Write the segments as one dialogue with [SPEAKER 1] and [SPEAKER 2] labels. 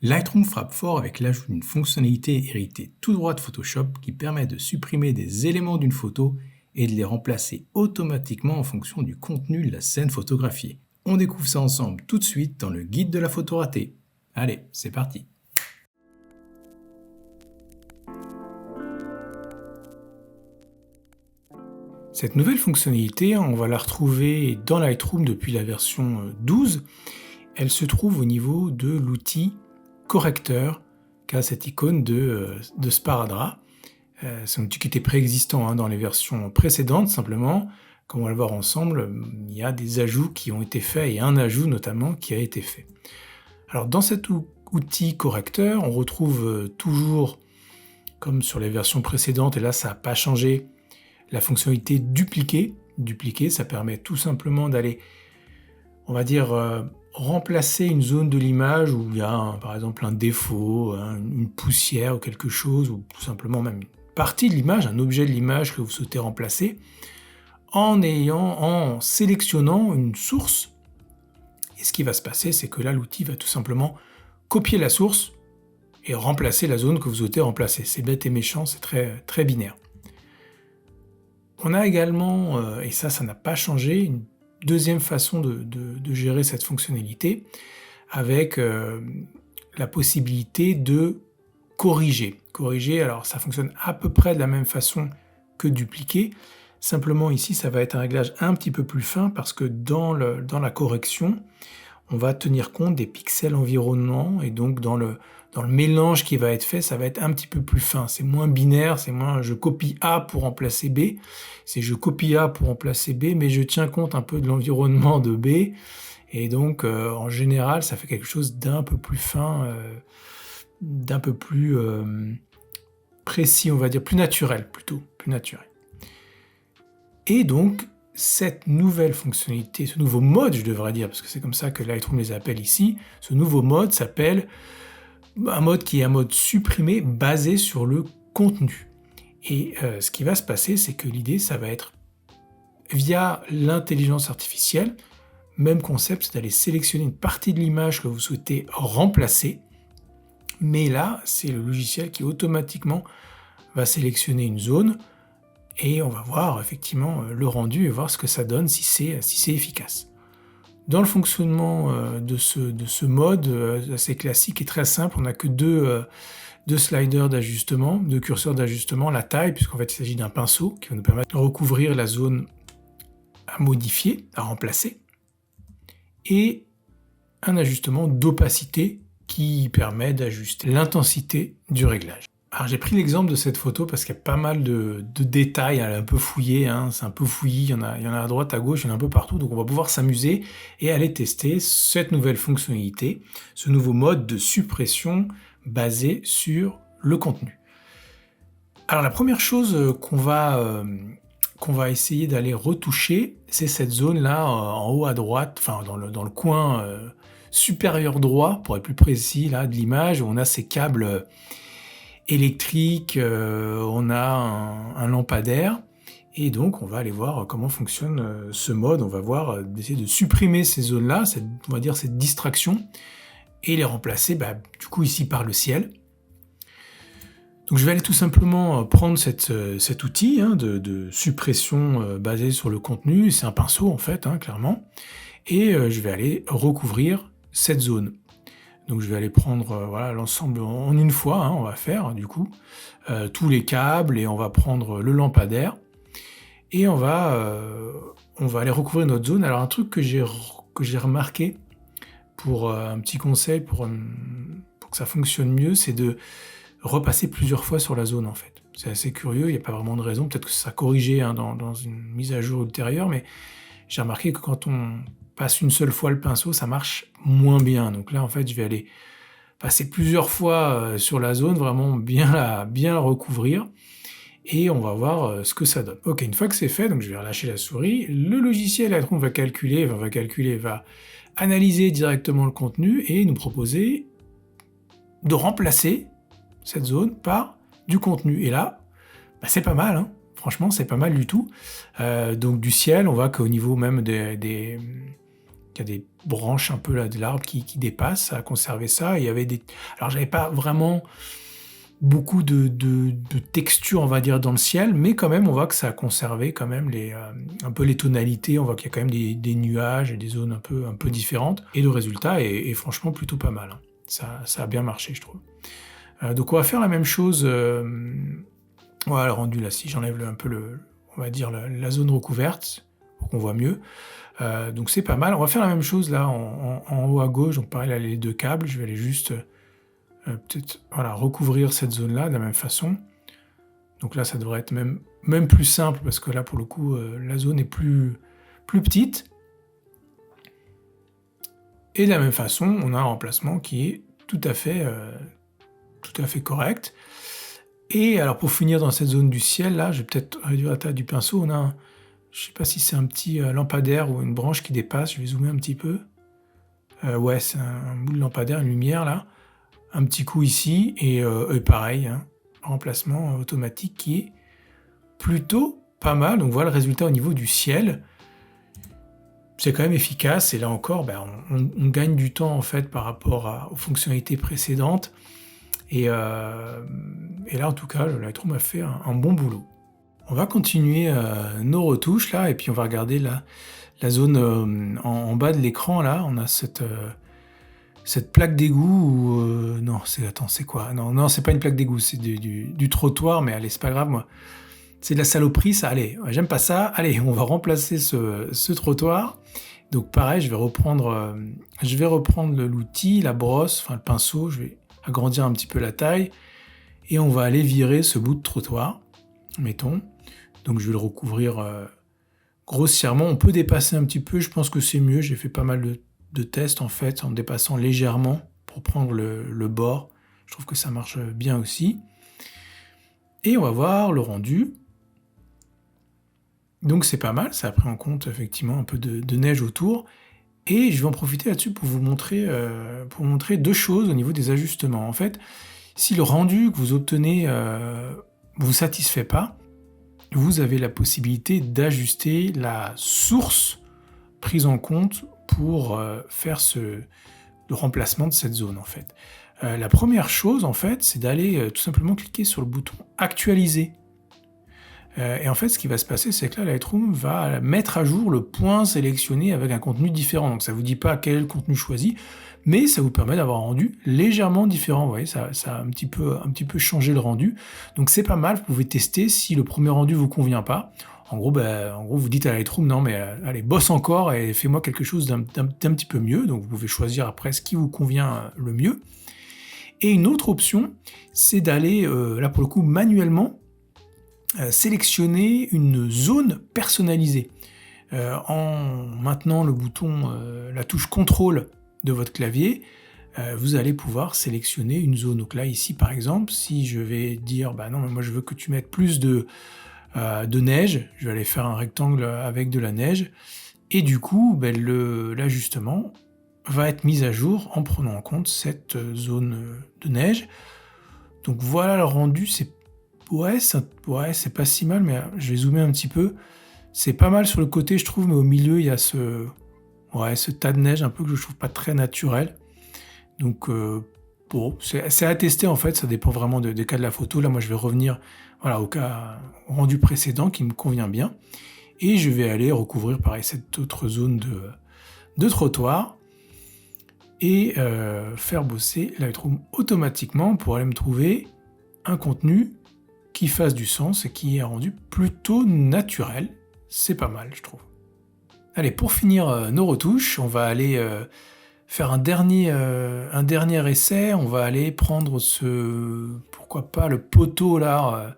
[SPEAKER 1] Lightroom frappe fort avec l'ajout d'une fonctionnalité héritée tout droit de Photoshop qui permet de supprimer des éléments d'une photo et de les remplacer automatiquement en fonction du contenu de la scène photographiée. On découvre ça ensemble tout de suite dans le guide de la photo ratée. Allez, c'est parti. Cette nouvelle fonctionnalité, on va la retrouver dans Lightroom depuis la version 12. Elle se trouve au niveau de l'outil correcteur qui a cette icône de sparadrap. C'est un outil qui était préexistant dans les versions précédentes, simplement, comme on va le voir ensemble, il y a des ajouts qui ont été faits, et un ajout notamment qui a été fait. Alors dans cet outil correcteur, on retrouve toujours, comme sur les versions précédentes, et là ça n'a pas changé, la fonctionnalité dupliquer. Dupliquer, ça permet tout simplement d'aller, on va dire, remplacer une zone de l'image où il y a par exemple un défaut, une poussière ou quelque chose, ou tout simplement même une partie de l'image, un objet de l'image que vous souhaitez remplacer, en sélectionnant une source. Et ce qui va se passer, c'est que là, l'outil va tout simplement copier la source et remplacer la zone que vous souhaitez remplacer. C'est bête et méchant, c'est très, très binaire. On a également, et ça n'a pas changé, une deuxième façon de gérer cette fonctionnalité avec la possibilité de corriger. Corriger, alors ça fonctionne à peu près de la même façon que dupliquer. Simplement ici, ça va être un réglage un petit peu plus fin parce que dans la correction, on va tenir compte des pixels environnants et donc dans le mélange qui va être fait, ça va être un petit peu plus fin. C'est moins binaire, c'est moins je copie A pour remplacer B, c'est je copie A pour remplacer B, mais je tiens compte un peu de l'environnement de B. Et donc, en général, ça fait quelque chose d'un peu plus fin, d'un peu plus précis, on va dire, plus naturel plutôt, plus naturel. Et donc, cette nouvelle fonctionnalité, ce nouveau mode, je devrais dire, parce que c'est comme ça que Lightroom les appelle ici, ce nouveau mode s'appelle un mode qui est un mode supprimé basé sur le contenu. Et ce qui va se passer, c'est que l'idée, ça va être via l'intelligence artificielle, même concept, c'est d'aller sélectionner une partie de l'image que vous souhaitez remplacer. Mais là, c'est le logiciel qui automatiquement va sélectionner une zone et on va voir effectivement le rendu et voir ce que ça donne si c'est efficace. Dans le fonctionnement de ce mode assez classique et très simple, on n'a que deux sliders d'ajustement, deux curseurs d'ajustement, la taille, puisqu'en fait il s'agit d'un pinceau qui va nous permettre de recouvrir la zone à modifier, à remplacer, et un ajustement d'opacité qui permet d'ajuster l'intensité du réglage. Alors j'ai pris l'exemple de cette photo parce qu'il y a pas mal de détails, elle est un peu fouillée, c'est un peu fouillis, il y en a à droite, à gauche, il y en a un peu partout, donc on va pouvoir s'amuser et aller tester cette nouvelle fonctionnalité, ce nouveau mode de suppression basé sur le contenu. Alors la première chose qu'on va essayer d'aller retoucher, c'est cette zone-là en haut à droite, enfin dans le coin supérieur droit, pour être plus précis, là, de l'image, où on a ces câbles électrique, on a un lampadaire, et donc on va aller voir comment fonctionne ce mode. On va voir essayer de supprimer ces zones-là, on va dire cette distraction, et les remplacer du coup ici par le ciel. Donc je vais aller tout simplement prendre cet outil de suppression basé sur le contenu, c'est un pinceau en fait, clairement, et je vais aller recouvrir cette zone. Donc je vais aller prendre l'ensemble en une fois, on va faire du coup tous les câbles et on va prendre le lampadaire et on va aller recouvrir notre zone. Alors un truc que j'ai remarqué pour un petit conseil pour que ça fonctionne mieux, c'est de repasser plusieurs fois sur la zone en fait. C'est assez curieux, il n'y a pas vraiment de raison, peut-être que ça sera corrigé dans une mise à jour ultérieure, mais j'ai remarqué que quand on passe une seule fois le pinceau, ça marche moins bien. Donc là, en fait, je vais aller passer plusieurs fois sur la zone, vraiment bien la recouvrir, et on va voir ce que ça donne. Ok, une fois que c'est fait, donc je vais relâcher la souris, le logiciel Lightroom va analyser directement le contenu et nous proposer de remplacer cette zone par du contenu. Et là, c'est pas mal, Franchement, c'est pas mal du tout. Donc du ciel, on voit qu'au niveau même des Il y a des branches un peu là de l'arbre qui dépassent, ça a conservé ça. Et il y avait des... Alors j'avais pas vraiment beaucoup de texture, on va dire, dans le ciel, mais quand même, on voit que ça a conservé quand même un peu les tonalités. On voit qu'il y a quand même des nuages et des zones un peu différentes. Et le résultat est franchement plutôt pas mal. Hein. Ça a bien marché, je trouve. Donc on va faire la même chose. Voilà, le rendu là, si j'enlève un peu on va dire la zone recouverte pour qu'on voit mieux. Donc c'est pas mal. On va faire la même chose là en haut à gauche. Donc pareil, là, les 2 câbles, je vais aller juste peut-être recouvrir cette zone-là de la même façon. Donc là, ça devrait être même plus simple parce que là, pour le coup, la zone est plus petite. Et de la même façon, on a un remplacement qui est tout à fait correct. Et alors pour finir dans cette zone du ciel, là, je vais peut-être réduire la taille du pinceau. On a je sais pas si c'est un petit lampadaire ou une branche qui dépasse, je vais zoomer un petit peu. Ouais, c'est un bout de lampadaire, une lumière là. Un petit coup ici, et pareil, hein, remplacement automatique qui est plutôt pas mal. Donc voilà le résultat au niveau du ciel. C'est quand même efficace, et là encore, on gagne du temps en fait par rapport aux fonctionnalités précédentes. Et là, en tout cas, le Lightroom a fait un bon boulot. On va continuer nos retouches là, et puis on va regarder la zone en bas de l'écran là. On a cette plaque d'égout non, c'est quoi? Non, c'est pas une plaque d'égout, c'est du trottoir, mais allez, c'est pas grave, moi. C'est de la saloperie, ça. Allez, j'aime pas ça. Allez, on va remplacer ce trottoir. Donc pareil, je vais reprendre l'outil, la brosse, enfin le pinceau. Je vais agrandir un petit peu la taille et on va aller virer ce bout de trottoir, mettons. Donc je vais le recouvrir grossièrement. On peut dépasser un petit peu, je pense que c'est mieux. J'ai fait pas mal de tests en fait, en dépassant légèrement pour prendre le bord. Je trouve que ça marche bien aussi. Et on va voir le rendu. Donc c'est pas mal, ça a pris en compte effectivement un peu de neige autour. Et je vais en profiter là-dessus pour vous montrer 2 choses au niveau des ajustements. En fait, si le rendu que vous obtenez vous satisfait pas, vous avez la possibilité d'ajuster la source prise en compte pour faire le remplacement de cette zone en fait. La première chose en fait, c'est d'aller tout simplement cliquer sur le bouton actualiser. Et en fait, ce qui va se passer, c'est que là, Lightroom va mettre à jour le point sélectionné avec un contenu différent. Donc ça ne vous dit pas quel est le contenu choisi, mais ça vous permet d'avoir un rendu légèrement différent. Vous voyez, ça a un petit peu changé le rendu. Donc c'est pas mal, vous pouvez tester si le premier rendu ne vous convient pas. En gros, vous dites à Lightroom, non mais allez, bosse encore et fais-moi quelque chose d'un petit peu mieux. Donc vous pouvez choisir après ce qui vous convient le mieux. Et une autre option, c'est d'aller, là pour le coup, manuellement, sélectionner une zone personnalisée. En maintenant le bouton, la touche contrôle de votre clavier, vous allez pouvoir sélectionner une zone. Donc là, ici par exemple, si je vais dire, non, mais moi je veux que tu mettes plus de neige, je vais aller faire un rectangle avec de la neige, et du coup, l'ajustement va être mis à jour en prenant en compte cette zone de neige. Donc voilà le rendu, c'est pas si mal, mais je vais zoomer un petit peu. C'est pas mal sur le côté, je trouve, mais au milieu, il y a ce tas de neige un peu que je trouve pas très naturel. Donc, c'est à tester en fait, ça dépend vraiment des cas de la photo. Là, moi, je vais revenir au rendu précédent qui me convient bien. Et je vais aller recouvrir, pareil, cette autre zone de trottoir et faire bosser Lightroom automatiquement pour aller me trouver un contenu qui fasse du sens et qui est rendu plutôt naturel. C'est pas mal, je trouve. Allez, pour finir nos retouches, on va aller faire un dernier essai. On va aller prendre pourquoi pas, le poteau là,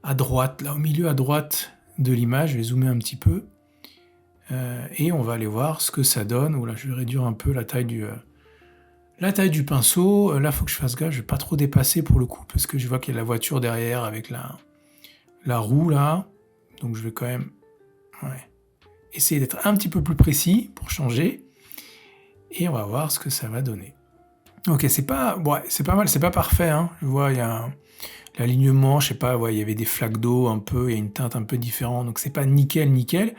[SPEAKER 1] à droite, là au milieu à droite de l'image. Je vais zoomer un petit peu. Et on va aller voir ce que ça donne. Là, je vais réduire un peu la taille du pinceau. Là, il faut que je fasse gaffe, je ne vais pas trop dépasser pour le coup, parce que je vois qu'il y a la voiture derrière avec la roue là. Donc je vais quand même essayer d'être un petit peu plus précis pour changer. Et on va voir ce que ça va donner. Ok, c'est pas mal, c'est pas parfait. Hein. Je vois, il y a l'alignement, je sais pas, il y avait des flaques d'eau un peu, il y a une teinte un peu différente, donc c'est pas nickel.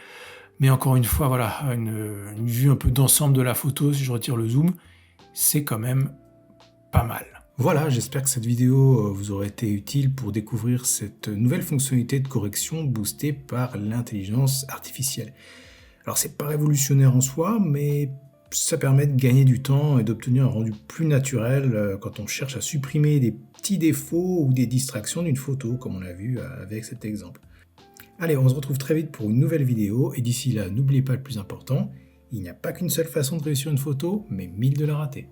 [SPEAKER 1] Mais encore une fois, voilà, une vue un peu d'ensemble de la photo, si je retire le zoom, c'est quand même pas mal. Voilà, j'espère que cette vidéo vous aura été utile pour découvrir cette nouvelle fonctionnalité de correction boostée par l'intelligence artificielle. Alors c'est pas révolutionnaire en soi, mais ça permet de gagner du temps et d'obtenir un rendu plus naturel quand on cherche à supprimer des petits défauts ou des distractions d'une photo, comme on l'a vu avec cet exemple. Allez, on se retrouve très vite pour une nouvelle vidéo, et d'ici là, n'oubliez pas le plus important, il n'y a pas qu'une seule façon de réussir une photo, mais 1000 de la rater.